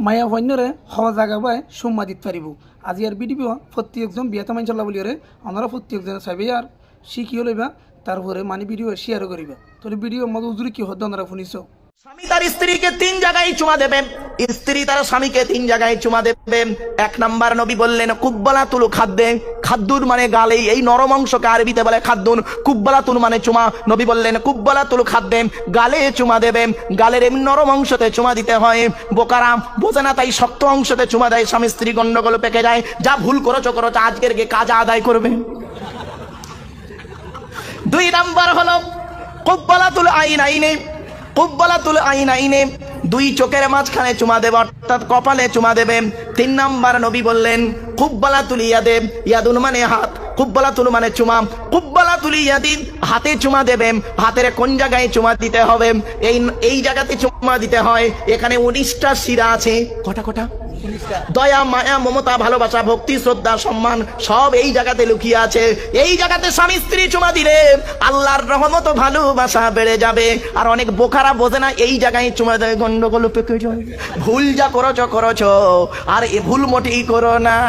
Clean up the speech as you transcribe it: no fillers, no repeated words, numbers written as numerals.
মায়া বন্যরে হওয়া জায়গা বাই সুম্মা দিতে পারিব আজি আর ভিডিও প্রত্যেকজন বিয়াতে মাইনশাল্লাহ বলি রে আমরা প্রত্যেকজন চাইবে আর শিখিও লইবা তারপরে মানে ভিডিও শেয়ারও করিবা তোর ভিডিও মতো উজুরি কি হদ্দ আমরা শুনিছ স্বামী তার স্ত্রীকে 3 জায়গায় চুমা দেবে, স্ত্রী তার স্বামীকে 3 জায়গায় চুমা দেবে। 1 নাম্বার নবী বললেন কুব্বালাতুল খাদ্দে, খাদ্দুর মানে গালে, এই নরম অংশকে আরবিতে বলে খাদ্দুন, কুব্বালাতুল মানে চুমা। নবী বললেন কুব্বালাতুল খাদ্দে, গালে চুমা দেবে, গালের এমনি নরম অংশতে চুমা দিতে হয়। বোকারা বোঝে না তাই শক্ত অংশতে চুমা দেয়, স্বামী স্ত্রী গন্ডগোল পেকে যায়। যা ভুল করেছো আজকের গিয়ে কাজ আদায় করবে। 2 নাম্বার হলো কুব্বালাতুল আইনাইনে, কুব্বালাতুল আইনাইনে 2 চোখের মাঝখানে চুমা দেবে অর্থাৎ কপালে চুমা দেবে। 3 নাম্বার নবী বললেন কুব্বালাতুল ইয়াদে, ইয়াদুন মানে হাত, কুব্বালাতুল মানে চুমা, কুব্বালাতুল ইয়াদি হাতে চুমা দেবে। হাতের কোন জায়গায় চুমা দিতে হবে? এই জায়গাতে চুমা দিতে হয়। এখানে 19টা শিরা আছে। কটা? দয়া মায়া মমতা ভালোবাসা ভক্তি শ্রদ্ধা সম্মান সব এই জায়গাতে লুকিয়ে আছে। এই জায়গাতে স্বামী স্ত্রী চুমা দিলে আল্লাহর রহমত ভালোবাসা বেড়ে যাবে। আর অনেক বোকারা বোঝে না, এই জায়গায় চুমা দেয় গন্ডগোল পেকে যায়। ভুল যা করেছো আর এ ভুল মোটেই করো না।